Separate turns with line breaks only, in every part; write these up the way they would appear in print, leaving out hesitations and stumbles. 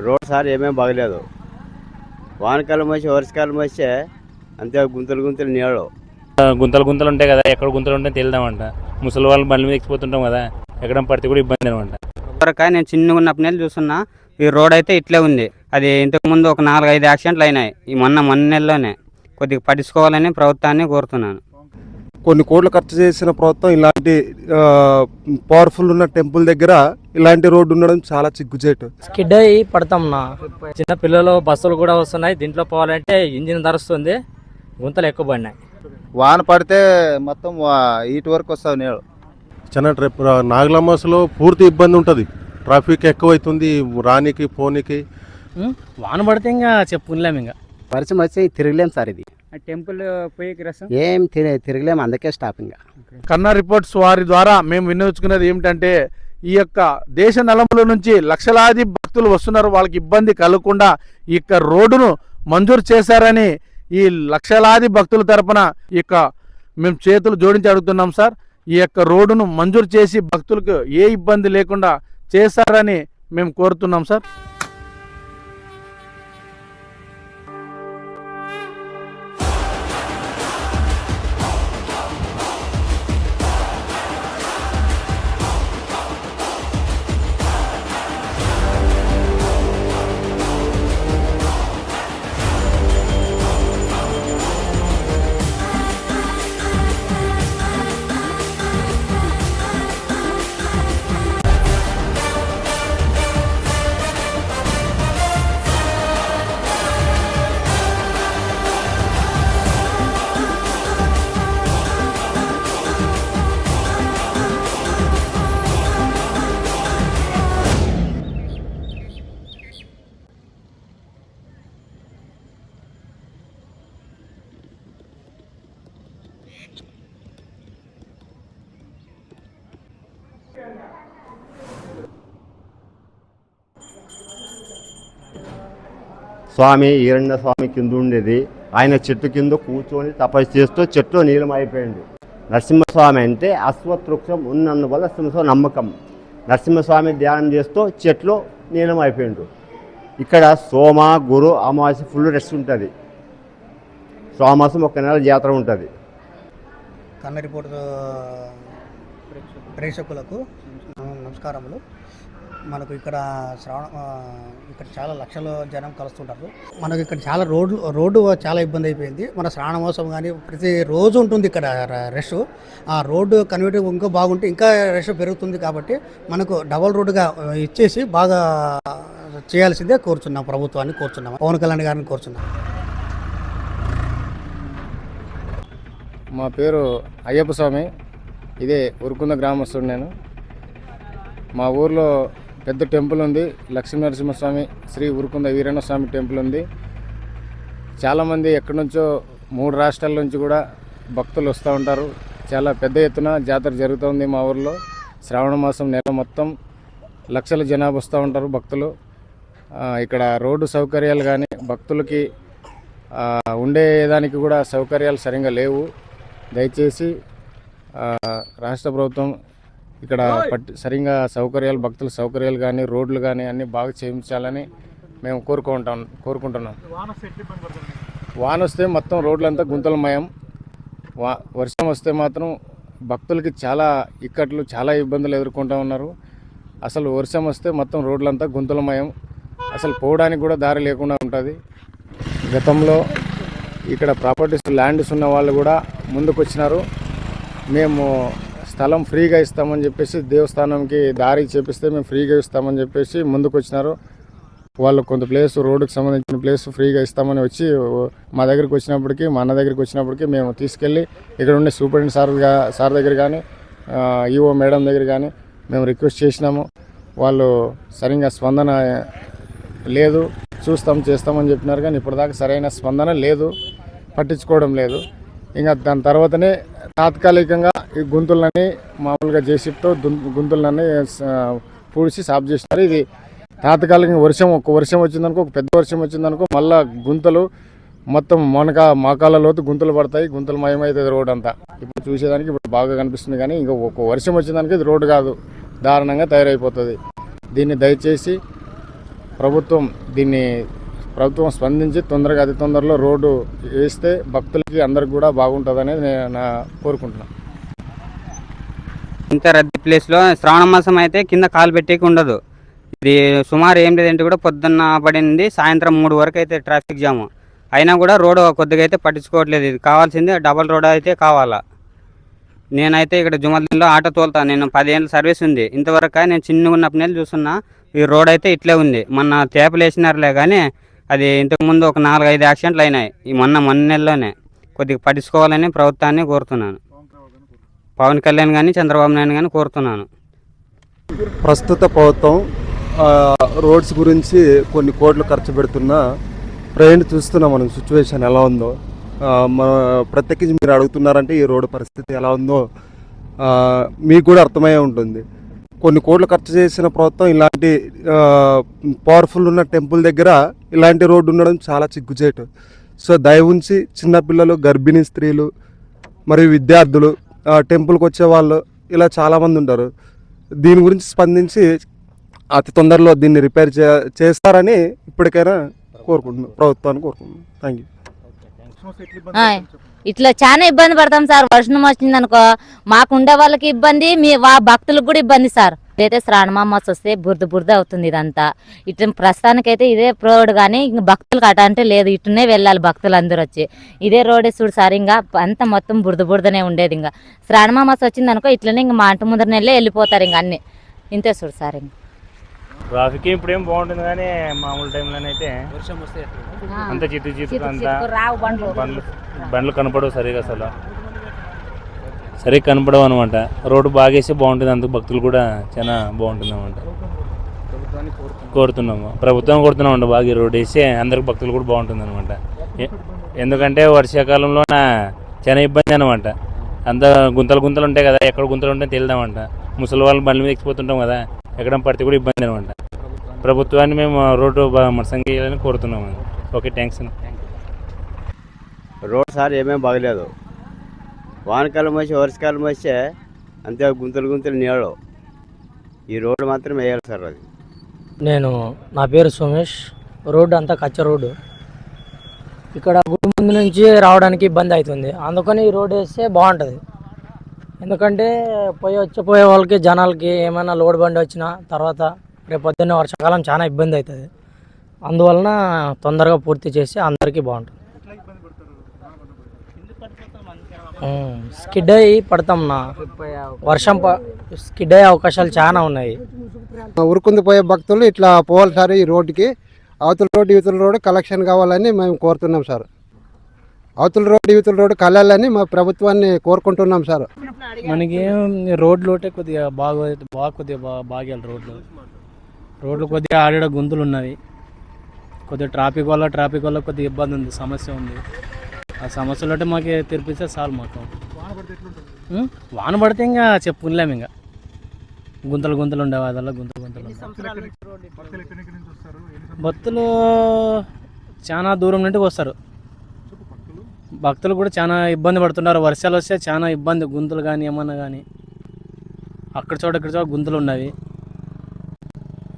Road sir ఏమేమి బాగలేదు. వానకాలం వచ్చి వర్షకాలం వస్తే అంతే గుంతలు గుంతలు నీళ్ళు.
గుంతలు ఉంటాయి కదా, ఎక్కడ గుంతలు ఉంటాయో తెలియదామంట. ముసలి వాళ్ళు బండ్ల మీద ఎక్కిపోతుంటాం కదా, ఎక్కడ పడితే కూడా ఇబ్బంది అనమాట.
నేను చిన్నగా ఉన్నప్పటి నుంచి చూస్తున్నా ఈ రోడ్ అయితే ఇట్లే ఉంది. అది ఇంతకుముందు ఒక 4-5 యాక్సిడెంట్లు అయినాయి ఈ మొన్న నెలలోనే. కొద్దిగా పట్టించుకోవాలని ప్రభుత్వాన్ని కోరుతున్నాను.
కొన్ని కోట్లు ఖర్చు చేసిన ప్రభుత్వం ఇలాంటి పవర్ఫుల్ ఉన్న టెంపుల్ దగ్గర ఇలాంటి రోడ్డు ఉండడం చాలా చిగ్గుచేటు.
స్కిడ్ అయ్యి పడతాంనా. చిన్న పిల్లలు బస్సులు కూడా వస్తున్నాయి. దీంట్లో పోవాలంటే ఇంజిన్ ధరుస్తుంది. గుంతలు ఎక్కువ పడినాయి.
వాన పడితే మొత్తం ఇటు వరకు వస్తావు నీళ్ళు.
చిన్న నాగలమాసలో పూర్తి ఇబ్బంది ఉంటుంది. ట్రాఫిక్ ఎక్కువైతుంది రానికి పోనీకి.
వాన పడితే ఇంకా చెప్పుకోలేము. ఇంకా
వర్షం వచ్చి తిరగలేం సార్. ఇది
టెంపుల్ పోయి
ఏం తిరగలేము, అందుకే స్టాపింగ్.
కన్నా రిపోర్ట్స్ వారి ద్వారా మేము వినియోగించుకునేది ఏమిటంటే, ఈ యొక్క దేశ నలుమూల నుంచి లక్షలాది భక్తులు వస్తున్నారు. వాళ్ళకి ఇబ్బంది కలగకుండా ఈ యొక్క రోడ్డును మంజూరు చేశారని ఈ లక్షలాది భక్తుల తరపున ఈ యొక్క మేము చేతులు జోడించి అడుగుతున్నాం సార్. ఈ యొక్క రోడ్డును మంజూరు చేసి భక్తులకు ఏ ఇబ్బంది లేకుండా చేశారని మేము కోరుతున్నాం సార్.
స్వామి ఈరಣ್య స్వామి కింద ఉండేది. ఆయన చెట్టు కింద కూర్చొని తపస్సు చేస్తూ చెట్లు నీలమైపోయింది. నరసింహస్వామి అంటే అశ్వత్వృక్షం ఉన్నందువల్ల నరసింహస్వామి నమ్మకం. నరసింహస్వామి ధ్యానం చేస్తూ చెట్లు నీలమైపోయిండు. ఇక్కడ సోమ గురు అమావాస్య ఫుల్ రెస్ట్ ఉంటుంది. సోమాసం 1 నెల జాతర ఉంటుంది.
కన్న రిపోర్ట్ ప్రేక్షకులకు నమస్కారములు. మనకు ఇక్కడ ఇక్కడ చాలా లక్షల జనం కలుస్తుంటారు. మనకు ఇక్కడ చాలా రోడ్డు చాలా ఇబ్బంది అయిపోయింది. మన శ్రావణ మాసం కానీ ప్రతి రోజు ఉంటుంది ఇక్కడ రష్. ఆ రోడ్డు కన్వర్ట్ ఇంకా బాగుంటే ఇంకా రష్ పెరుగుతుంది. కాబట్టి మనకు డబల్ రోడ్డుగా ఇచ్చేసి బాగా చేయాల్సిందే కోరుచున్నాం. ప్రభుత్వాన్ని కోరుచున్నాం, పవన్ కళ్యాణ్ గారిని కోరుచున్నాం.
మా పేరు అయ్యప్ప స్వామి. ఇదే ఉరుకుంద గ్రామస్తుడు నేను. మా ఊర్లో పెద్ద టెంపుల్ ఉంది. లక్ష్మీనరసింహస్వామి శ్రీ ఉరుకుంద వీరన్న స్వామి టెంపుల్ ఉంది. చాలామంది ఎక్కడి నుంచో 3 రాష్ట్రాల నుంచి కూడా భక్తులు వస్తూ ఉంటారు. చాలా పెద్ద ఎత్తున జాతర జరుగుతుంది మా ఊర్లో. శ్రావణ మాసం నెల మొత్తం లక్షల జనాభా వస్తూ ఉంటారు భక్తులు. ఇక్కడ రోడ్డు సౌకర్యాలు కానీ భక్తులకి ఉండేదానికి కూడా సౌకర్యాలు సరిగ్గా లేవు. దయచేసి రాష్ట్ర ప్రభుత్వం ఇక్కడ సరిగ్గా సౌకర్యాలు, భక్తుల సౌకర్యాలు కానీ రోడ్లు కానీ అన్నీ బాగా చేయించాలని మేము కోరుకుంటున్నాం. వాన వస్తే మొత్తం రోడ్లంతా గుంతలమయం. వర్షం వస్తే మాత్రం భక్తులకి చాలా ఇక్కట్లు, చాలా ఇబ్బందులు ఎదుర్కొంటూ ఉన్నారు. అసలు వర్షం వస్తే మొత్తం రోడ్లంతా గుంతలమయం. అసలు పోవడానికి కూడా దారి లేకుండా ఉంటుంది. గతంలో ఇక్కడ ప్రాపర్టీస్ ల్యాండ్స్ ఉన్న వాళ్ళు కూడా ముందుకు వచ్చినారు. మేము స్థలం ఫ్రీగా ఇస్తామని చెప్పేసి, దేవస్థానంకి దారి చేపిస్తే మేము ఫ్రీగా ఇస్తామని చెప్పేసి ముందుకు వచ్చినారు. వాళ్ళు కొంత ప్లేస్, రోడ్డుకి సంబంధించిన ప్లేస్ ఫ్రీగా ఇస్తామని వచ్చి మా దగ్గరికి వచ్చినప్పటికీ, మా అన్న దగ్గరికి వచ్చినప్పటికీ మేము తీసుకెళ్ళి ఇక్కడ ఉండే సూపరింటెండెంట్ సార్ దగ్గర కానీ, ఈఓ మేడం దగ్గర కానీ మేము రిక్వెస్ట్ చేసినాము. వాళ్ళు సరిగ్గా స్పందన లేదు. చేస్తామని చెప్పినారు కానీ ఇప్పటిదాకా సరైన స్పందన లేదు, పట్టించుకోవడం లేదు. ఇంకా దాని తర్వాతనే తాత్కాలికంగా ఈ గుంతులన్నీ మామూలుగా జేసీబీతో గుంతులన్నీ పూడ్చి సాఫ్ చేసినారు. ఇది తాత్కాలికంగా ఒక వర్షం వచ్చిందనుకో, ఒక పెద్ద వర్షం వచ్చిందనుకో మళ్ళీ గుంతలు మొత్తం మోకాళ్ళ లోతు గుంతలు పడతాయి. గుంతలు మయమవుతుంది రోడ్ అంతా. ఇప్పుడు చూసేదానికి ఇప్పుడు బాగా కనిపిస్తుంది కానీ ఇంకా ఒక వర్షం వచ్చేదానికి ఇది రోడ్డు కాదు, దారుణంగా తయారైపోతుంది. దీన్ని దయచేసి ప్రభుత్వం స్పందించి తొందరగా అతి తొందరలో రోడ్డు వేస్తే భక్తులకి అందరికి కూడా బాగుంటుందనేది నేను కోరుకుంటున్నాను.
ఇంత రద్దీ ప్లేస్లో శ్రావణ మాసం అయితే కింద కాలు పెట్టేకి ఉండదు. ఇది సుమారు ఏం లేదంటే కూడా పొద్దున్న పడింది, సాయంత్రం 3 వరకు అయితే ట్రాఫిక్ జాము. అయినా కూడా రోడ్ కొద్దిగా అయితే పట్టించుకోవట్లేదు. ఇది కావాల్సింది డబల్ రోడ్ అయితే కావాలా. నేనైతే ఇక్కడ జుమల్దీన్లో ఆటో తోలుతాను. నేను 10 ఏళ్ళ సర్వీస్ ఉంది. ఇంతవరకు నేను చిన్నగా ఉన్నప్పటి నుంచి చూస్తున్నా ఈ రోడ్ అయితే ఇట్లే ఉంది. మొన్న తేపలు వేసినారులే కానీ అది ఇంతకుముందు ఒక 4-5 యాక్సిడెంట్లు అయినాయి ఈ మొన్న నెలలోనే. కొద్దిగా పట్టించుకోవాలని ప్రభుత్వాన్ని కోరుతున్నాను. పవన్ కళ్యాణ్ కానీ చంద్రబాబు నాయుడు కానీ కోరుతున్నాను.
ప్రస్తుత ప్రభుత్వం రోడ్స్ గురించి కొన్ని కోట్లు ఖర్చు పెడుతున్నా ప్రజెంట్ చూస్తున్నాం మనం సిచ్యువేషన్ ఎలా ఉందో. మన ప్రత్యేకించి మీరు అడుగుతున్నారంటే ఈ రోడ్డు పరిస్థితి ఎలా ఉందో మీకు కూడా అర్థమయ్యే ఉంటుంది. కొన్ని కోట్లు ఖర్చు చేసిన ప్రభుత్వం ఇలాంటి పవర్ఫుల్ ఉన్న టెంపుల్ దగ్గర ఇలాంటి రోడ్డు ఉండడం చాలా చిగ్గుచేటు. సో దయ ఉంచి చిన్నపిల్లలు, గర్భిణీ స్త్రీలు మరియు విద్యార్థులు, టెంపుల్కి వచ్చే వాళ్ళు ఇలా చాలామంది ఉంటారు. దీని గురించి స్పందించి అతి తొందరలో దీన్ని రిపేర్ చేస్తారని ఇప్పటికైనా కోరుకుంటున్నాం, ప్రభుత్వాన్ని కోరుకుంటున్నాం. Thank you.
ఇట్లా చాలా ఇబ్బంది పడతాం సార్. వర్షం వచ్చింది అనుకో మాకు ఉండే వాళ్ళకి ఇబ్బంది, మీ భక్తులకు కూడా ఇబ్బంది సార్. ఇదైతే శ్రావణమాస వస్తే బురద అవుతుంది ఇదంతా. ఇటు ప్రస్తుతానికైతే ఇదే రోడ్ కానీ ఇంక భక్తులకు అట అంటే లేదు, ఇటునే వెళ్ళాలి భక్తులు అందరూ వచ్చి. ఇదే రోడ్ చూడు సార్, ఇంకా అంతా మొత్తం బురదనే ఉండేది. ఇంకా శ్రావణమాస వచ్చింది అనుకో ఇట్లనే ఇంక మా ఇంటి ముందర నెలలే వెళ్ళిపోతారు. ఇంక అన్ని ఇంతే చూడు సార్. ఇంక
ట్రాఫిక్ ఇప్పుడు ఏం బాగుంటుంది కానీ మామూలు టైంలోనైతే అంత చిత్తు అంతా బండ్లు కనపడవు సరిగా, అసలు సరిగ్గా కనపడవు అనమాట. రోడ్డు బాగేస్తే బాగుంటుంది, అందుకు భక్తులు కూడా చాలా బాగుంటుంది అనమాట. కోరుతున్నాము, ప్రభుత్వం కోరుతున్నామండి బాగా ఈ రోడ్డు వేస్తే అందరికి భక్తులు కూడా బాగుంటుంది అనమాట. ఎందుకంటే వర్షాకాలంలో చాలా ఇబ్బంది అనమాట. అంత గుంతలు ఉంటాయి కదా, ఎక్కడ గుంతలు ఉంటాయో తెలియదామంట. ముసలి వాళ్ళు బండ్ల మీద ఎక్కిపోతుంటాం కదా, ఎక్కడ పడితే కూడా ఇబ్బంది అనమాట. ప్రభుత్వాన్ని మేము రోడ్డు మరసంగా వేయాలని కోరుతున్నాము. Okay, thanks.
రోడ్ సార్ ఏమేమి బాగలేదు. వానకాలం వచ్చి వర్షకాలం వస్తే అంతే గుంతలు నీళ్ళు. ఈ రోడ్డు మాత్రం వేయాలి సార్. అది
నా పేరు సోమేష్. రోడ్డు అంతా కచ్చ రోడ్డు. ఇక్కడ గుడి ముందు నుంచి రావడానికి ఇబ్బంది అవుతుంది. అందుకని ఈ రోడ్డు వేస్తే బాగుంటుంది. ఎందుకంటే వచ్చే వాళ్ళకి జనాలకి ఏమైనా లోడ్ బండి వచ్చినా తర్వాత రేపు పొద్దున్న వర్షాకాలం చాలా ఇబ్బంది అవుతుంది. అందువలన తొందరగా పూర్తి చేసి అందరికీ బాగుంటుంది. స్కిడ్ అయ్యి పడతాం వర్షం స్కిడ్ అయ్యే అవకాశాలు చాలా ఉన్నాయి.
ఉరుకుంది పోయే భక్తులు ఇట్లా పోవాలి సార్. ఈ రోడ్డుకి అవతల రోడ్డు ఇవతల రోడ్డు కలెక్షన్ కావాలని మేము కోరుతున్నాం సార్. అవతల రోడ్డు ఇవతల రోడ్డు కలాలని మా ప్రభుత్వాన్ని కోరుకుంటున్నాం సార్.
మనకి రోడ్లు ఒకటే కొద్దిగా బాగా రోడ్లు కొద్దిగా ఆడ గుంతులు ఉన్నవి. కొద్దిగా ట్రాఫిక్ వల్ల కొద్దిగా ఇబ్బంది ఉంది, సమస్య ఉంది. ఆ సమస్యలు అంటే మాకు తెరిపిస్తే చాలు. మాకు వాన పడితే ఇంకా చెప్పుకోలేము. ఇంకా గుంతలు ఉండేవి, అదల్లా గుంతలు. భక్తులు చాలా దూరం నుండి వస్తారు. భక్తులు కూడా చాలా ఇబ్బంది పడుతున్నారు. వర్షాలు వస్తే చాలా ఇబ్బంది, గుంతలు కానీ ఏమన్నా కానీ అక్కడ చోట గుంతలు ఉన్నవి.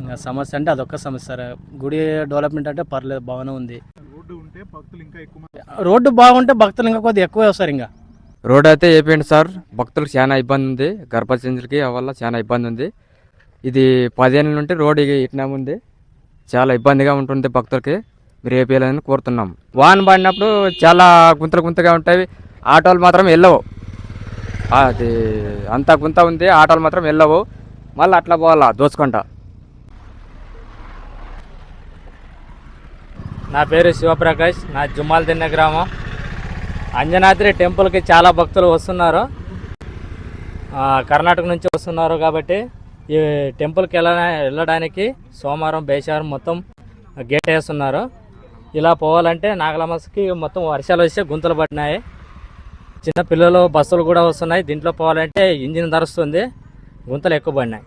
ఇంకా సమస్య అంటే అదొక్క సమస్య. గుడి డెవలప్మెంట్ అంటే పర్లేదు, బాగానే ఉంది. రోడ్డు బాగుంటే భక్తులు ఇంకా కొద్దిగా ఎక్కువ వస్తారు. ఇంకా
రోడ్ అయితే వేపేయండి సార్. భక్తులకు చాలా ఇబ్బంది ఉంది, గర్భచించులకి వల్ల చాలా ఇబ్బంది ఉంది. ఇది 10 ఏళ్ళ నుండి రోడ్ ఇట్లా ఉంది, చాలా ఇబ్బందిగా ఉంటుంది భక్తులకి. మీరు వేపేయాలని కోరుతున్నాం. వాన పడినప్పుడు చాలా గుంతలుగా ఉంటాయి. ఆటోలు మాత్రం వెళ్ళవు. అది అంత గుంత ఉంది, ఆటోలు మాత్రం వెళ్ళవు. మళ్ళీ అట్లా పోవాలా దోచుకుంటా.
నా పేరు శివప్రకాష్. నా జుమ్మాల్దిన్న గ్రామం. అంజనాద్రి టెంపుల్కి చాలా భక్తులు వస్తున్నారు. కర్ణాటక నుంచి వస్తున్నారు కాబట్టి ఈ టెంపుల్కి వెళ్ళడానికి సోమవారం బేషవారం మొత్తం గేట్ వేస్తున్నారు. ఇలా పోవాలంటే నాగలమస్కి మొత్తం వర్షాలు వస్తే గుంతలు పడినాయి. చిన్న పిల్లలు బస్సులు కూడా వస్తున్నాయి. దీంట్లో పోవాలంటే ఇంజిన్ ధరుస్తుంది, గుంతలు ఎక్కువ పడినాయి.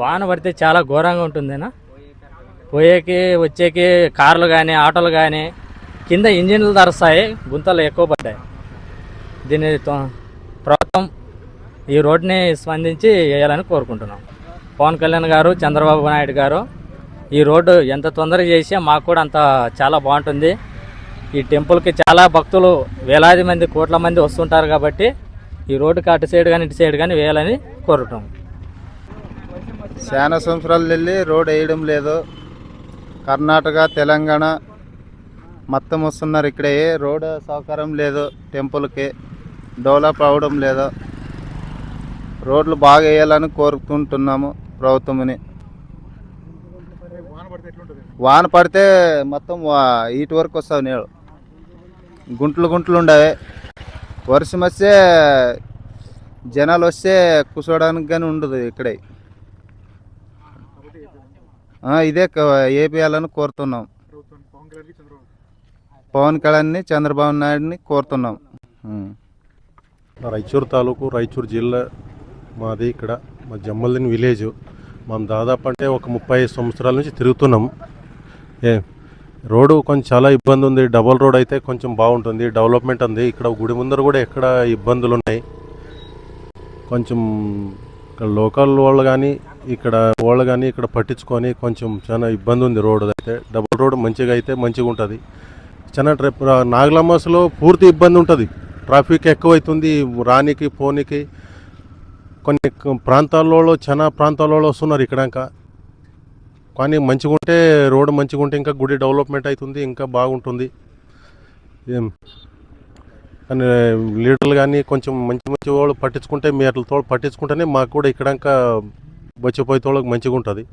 వాన పడితే చాలా ఘోరంగా ఉంటుందేనా. పోయేకి వచ్చేకి కార్లు కానీ ఆటోలు కానీ కింద ఇంజిన్లు ధరుస్తాయి, గుంతలు ఎక్కువ పడ్డాయి. దీన్ని ప్రభుత్వం ఈ రోడ్ని స్పందించి వేయాలని కోరుకుంటున్నాం. పవన్ కళ్యాణ్ గారు, చంద్రబాబు నాయుడు గారు ఈ రోడ్డు ఎంత తొందరగా చేస్తే మాకు కూడా అంత చాలా బాగుంటుంది. ఈ టెంపుల్కి చాలా భక్తులు వేలాది మంది కోట్ల మంది వస్తుంటారు కాబట్టి ఈ రోడ్డుకి అటు సైడ్ కానీ ఇటు సైడ్ కానీ వేయాలని కోరుతాం.
చాలా సంవత్సరాలు వెళ్ళి రోడ్ వేయడం లేదు. కర్ణాటక, తెలంగాణ మొత్తం వస్తున్నారు. ఇక్కడ ఏ రోడ్ సౌకర్యం లేదు, టెంపుల్కి డెవలప్ అవ్వడం లేదు. రోడ్లు బాగా వేయాలని కోరుకుంటున్నాము ప్రభుత్వంని. వాన పడితే మొత్తం ఇటు వరకు వస్తావు నీళ్ళు, గుంటలు ఉండవే. వర్షం వస్తే జనాలు వస్తే కూర్చోడానికి కానీ ఉండదు ఇక్కడే. ఇదే ఏపీయాలని కోరుతున్నాం. పవన్ కళ్యాణ్ని, చంద్రబాబు నాయుడిని కోరుతున్నాం.
రాయచూరు తాలూకు, రాయచూరు జిల్లా మాది. ఇక్కడ మా జమ్మల్దిన్ విలేజ్. మనం దాదాపు అంటే ఒక 35 సంవత్సరాల నుంచి తిరుగుతున్నాం. రోడ్డు కొంచెం చాలా ఇబ్బంది ఉంది. డబల్ రోడ్ అయితే కొంచెం బాగుంటుంది, డెవలప్మెంట్ ఉంది. ఇక్కడ గుడి ముందర కూడా ఎక్కడ ఇబ్బందులు ఉన్నాయి. కొంచెం ఇక్కడ లోకల్ వాళ్ళు కానీ ఇక్కడ పట్టించుకొని కొంచెం చాలా ఇబ్బంది ఉంది. రోడ్ అయితే డబుల్ రోడ్ మంచిగా అయితే మంచిగా ఉంటుంది. చాలా నాగలమాసలో పూర్తి ఇబ్బంది ఉంటుంది. ట్రాఫిక్ ఎక్కువైతుంది, రానికి పోనీకి. కొన్ని ప్రాంతాల్లో చాలా ప్రాంతాలలో వస్తున్నారు ఇక్కడాక. కానీ మంచిగా ఉంటే రోడ్డు మంచిగా ఉంటే ఇంకా గుడి డెవలప్మెంట్ అవుతుంది, ఇంకా బాగుంటుంది. కానీ లీడర్లు కానీ కొంచెం మంచి వాళ్ళు పట్టించుకుంటే, మీటలతో పట్టించుకుంటేనే మాకు కూడా ఇక్కడాక వచ్చిపోయే వాళ్ళకి మంచిగా ఉంటుంది.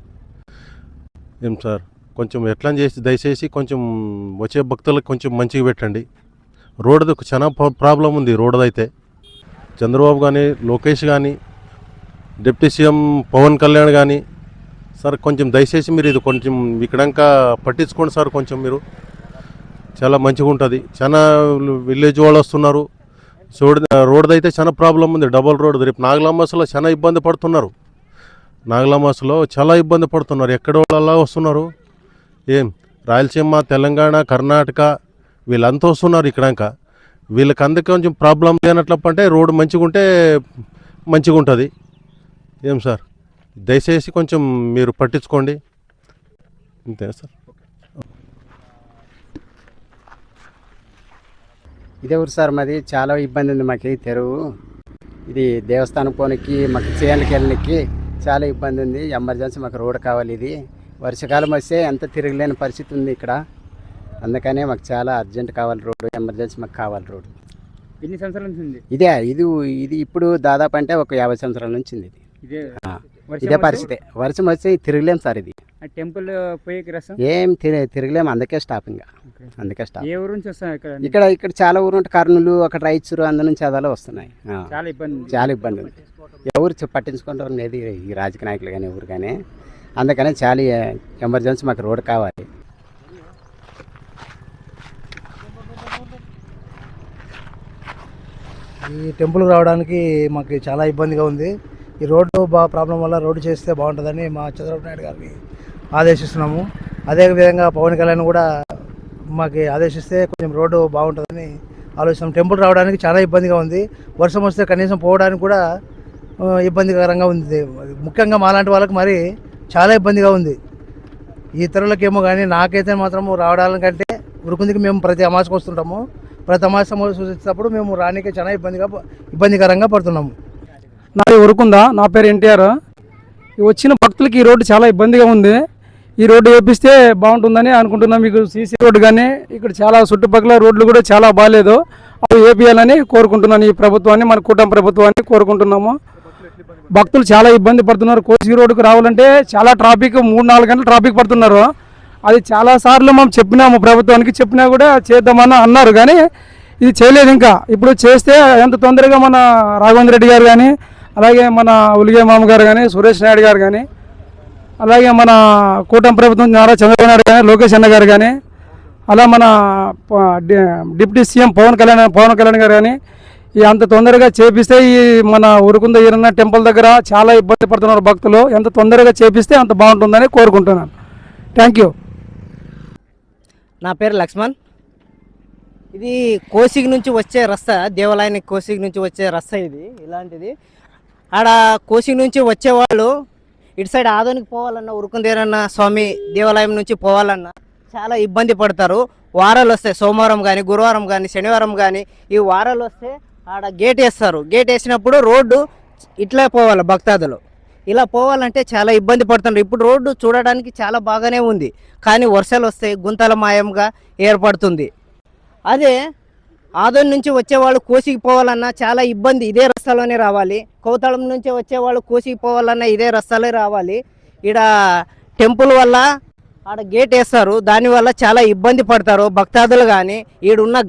సార్ కొంచెం ఎట్లా చేసి దయచేసి కొంచెం వచ్చే భక్తులకు కొంచెం మంచిగా పెట్టండి. రోడ్డు చాలా ప్రాబ్లం ఉంది. రోడ్డు అయితే చంద్రబాబు కానీ, లోకేష్ కానీ, డిప్యూటీ సీఎం పవన్ కళ్యాణ్ కానీ సార్ కొంచెం దయచేసి మీరు ఇది కొంచెం ఇక్కడంకా పట్టించుకోండి సార్. కొంచెం మీరు చాలా మంచిగా ఉంటుంది. చాలా విలేజ్ వాళ్ళు వస్తున్నారు. రోడ్డు అయితే చాలా ప్రాబ్లం ఉంది, డబల్ రోడ్. రేపు నాగలామాసలో చాలా ఇబ్బంది పడుతున్నారు. నాగలామాసలో చాలా ఇబ్బంది పడుతున్నారు. ఎక్కడ వాళ్ళలా వస్తున్నారు. రాయలసీమ, తెలంగాణ, కర్ణాటక వీళ్ళంతా వస్తున్నారు ఇక్కడాక. వీళ్ళకి అందుకే కొంచెం ప్రాబ్లం లేనట్లప్ప అంటే రోడ్డు మంచిగా ఉంటే మంచిగా ఉంటుంది. సార్ దయచేసి కొంచెం మీరు పట్టించుకోండి. అంతే సార్.
ఇదే ఊరు సార్ మాది. చాలా ఇబ్బంది ఉంది మాకు తెరువు. ఇది దేవస్థానం పోనీకి, మాకు చేయాలకి వెళ్ళడానికి చాలా ఇబ్బంది ఉంది. ఎమర్జెన్సీ మాకు రోడ్డు కావాలి. ఇది వర్షాకాలం వస్తే ఎంత తిరగలేని పరిస్థితి ఉంది ఇక్కడ. అందుకనే మాకు చాలా అర్జెంట్ కావాలి రోడ్డు, ఎమర్జెన్సీ మాకు కావాలి రోడ్డు.
ఎన్ని సంవత్సరాల నుంచి ఉంది
ఇది ఇప్పుడు దాదాపు అంటే ఒక 50 సంవత్సరాల నుంచి ఉంది. ఇదే పరిస్థితి. వర్షం వస్తే తిరగలేము సార్. ఇది
టెంపుల్
ఏం తిరగలేము. అందుకే స్టాప్. అందుకే స్టాప్.
ఏ ఊరు నుంచి వస్తాయి
ఇక్కడ చాలా ఊరు ఉంటే కర్నూలు, అక్కడ రాయచూరు, అందు నుంచి అదాలో వస్తున్నాయి. చాలా ఇబ్బంది ఉంది. ఎవరు పట్టించుకుంటారు అనేది ఈ రాజకీయ నాయకులు కానీ ఎవరు కానీ. అందుకనే చాలా ఎమర్జెన్సీ మాకు రోడ్డు కావాలి.
ఈ టెంపుల్కి రావడానికి మాకు చాలా ఇబ్బందిగా ఉంది. ఈ రోడ్డు ప్రాబ్లం వల్ల రోడ్డు చేస్తే బాగుంటుందని మా చంద్రబాబు నాయుడు గారిని ఆదేశిస్తున్నాము. అదేవిధంగా పవన్ కళ్యాణ్ కూడా మాకు ఆదేశిస్తే కొంచెం రోడ్డు బాగుంటుందని ఆలోచిస్తున్నాం. టెంపుల్ రావడానికి చాలా ఇబ్బందిగా ఉంది. వర్షం వస్తే కనీసం పోవడానికి కూడా ఇబ్బందికరంగా ఉంది. ముఖ్యంగా మాలాంటి వాళ్ళకి మరి చాలా ఇబ్బందిగా ఉంది. ఈ ఇతరులకేమో కానీ నాకైతే మాత్రము రావడానికంటే ఉరుకుందికి మేము ప్రతి అమాసకు వస్తుంటాము. ప్రతి అమాసం సూచించినప్పుడు మేము రానికి చాలా ఇబ్బందికరంగా పడుతున్నాము.
నాది ఉరుకుందా. నా పేరు ఎన్టీఆర్. వచ్చిన భక్తులకి ఈ రోడ్డు చాలా ఇబ్బందిగా ఉంది. ఈ రోడ్డు వేపిస్తే బాగుంటుందని అనుకుంటున్నాం. మీకు సీసీ రోడ్డు కానీ ఇక్కడ చాలా చుట్టుపక్కల రోడ్లు కూడా చాలా బాగాలేదు. అవి వేపియాలని కోరుకుంటున్నాను. ఈ ప్రభుత్వాన్ని, మన కూటమి ప్రభుత్వాన్ని కోరుకుంటున్నాము. భక్తులు చాలా ఇబ్బంది పడుతున్నారు. కోసి రోడ్డుకు రావాలంటే చాలా ట్రాఫిక్, 3-4 గంటలు ట్రాఫిక్ పడుతున్నారు. అది చాలాసార్లు మనం చెప్పినాము, ప్రభుత్వానికి చెప్పినా కూడా చేద్దామని అన్నారు, కానీ ఇది చేయలేదు. ఇంకా ఇప్పుడు చేస్తే ఎంత తొందరగా మన రాఘవేంద్ర రెడ్డి గారు కానీ, అలాగే మన ఉలిగే మామ గారు కానీ, సురేష్ నాయుడు గారు కానీ, అలాగే మన కూటమి ప్రభుత్వం నారా చంద్రబాబు నాయుడు కానీ, లోకేష్ అన్న గారు కానీ, అలా మన డిప్యూటీ సీఎం పవన్ కళ్యాణ్ గారు కానీ అంత తొందరగా చేపిస్తే ఈ మన ఉరుకుంద ఈరన్న టెంపుల్ దగ్గర చాలా ఇబ్బంది పడుతున్నారు భక్తులు. ఎంత తొందరగా చేపిస్తే అంత బాగుంటుందని కోరుకుంటున్నాను. Thank you. నా పేరు లక్ష్మణ్. ఇది కోసిగి నుంచి వచ్చే రస్తా, దేవాలయానికి కోసిగి నుంచి వచ్చే రస్తా ఇది. ఇలాంటిది ఆడ కోసిగి నుంచి వచ్చేవాళ్ళు
ఇటు సైడ్ ఆదోనికి పోవాలన్నా ఉరుకుందేరన్న స్వామి దేవాలయం నుంచి పోవాలన్నా చాలా ఇబ్బంది పడతారు. వారాలు వస్తాయి, సోమవారం కానీ గురువారం కానీ శనివారం కానీ ఈ వారాలు వస్తే ఆడ గేట్ వేస్తారు. గేట్ వేసినప్పుడు రోడ్డు ఇట్లా పోవాలి, భక్తాదులు ఇలా పోవాలంటే చాలా ఇబ్బంది పడుతున్నారు. ఇప్పుడు రోడ్డు చూడడానికి చాలా బాగానే ఉంది, కానీ వర్షాలు వస్తాయి, గుంతల మాయంగా ఏర్పడుతుంది. అదే ఆదోని నుంచి వచ్చేవాళ్ళు కోసికి పోవాలన్నా చాలా ఇబ్బంది, ఇదే రస్తాలోనే రావాలి. కౌతాళం నుంచి వచ్చేవాళ్ళు కోసికి పోవాలన్నా ఇదే రస్తాలే రావాలి. ఈడ టెంపుల్ వల్ల ఆడ గేట్ వేస్తారు, దానివల్ల చాలా ఇబ్బంది పడతారు భక్తాదులు కానీ ఈడున్న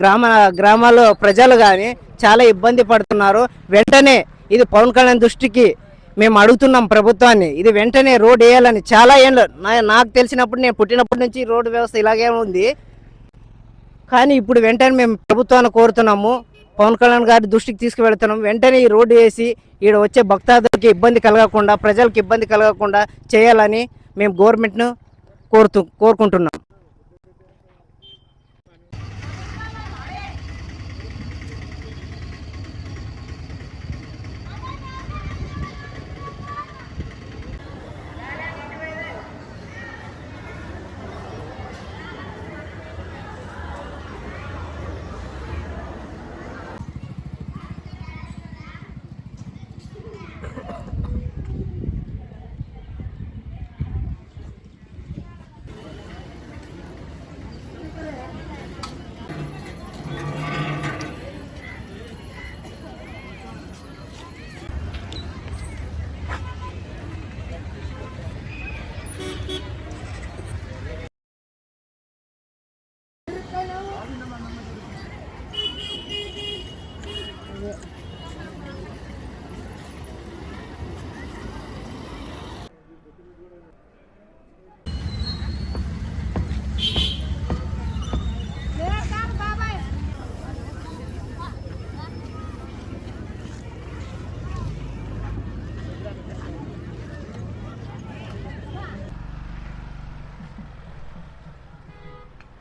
గ్రామాల ప్రజలు కానీ చాలా ఇబ్బంది పడుతున్నారు. వెంటనే ఇది పవన్ కళ్యాణ్ దృష్టికి మేము అడుగుతున్నాం ప్రభుత్వాన్ని, ఇది వెంటనే రోడ్ వేయాలని. చాలా ఏళ్ళు నాకు తెలిసినప్పుడు, నేను పుట్టినప్పటి నుంచి రోడ్డు వ్యవస్థ ఇలాగే ఉంది, కానీ ఇప్పుడు వెంటనే మేము ప్రభుత్వాన్ని కోరుతున్నాము, పవన్ కళ్యాణ్ గారి దృష్టికి తీసుకువెళ్తున్నాం. వెంటనే ఈ రోడ్డు వేసి ఈడ వచ్చే భక్తాదులకి ఇబ్బంది కలగకుండా, ప్రజలకు ఇబ్బంది కలగకుండా చేయాలని మేము గవర్నమెంట్ను కోరుకుంటున్నాం.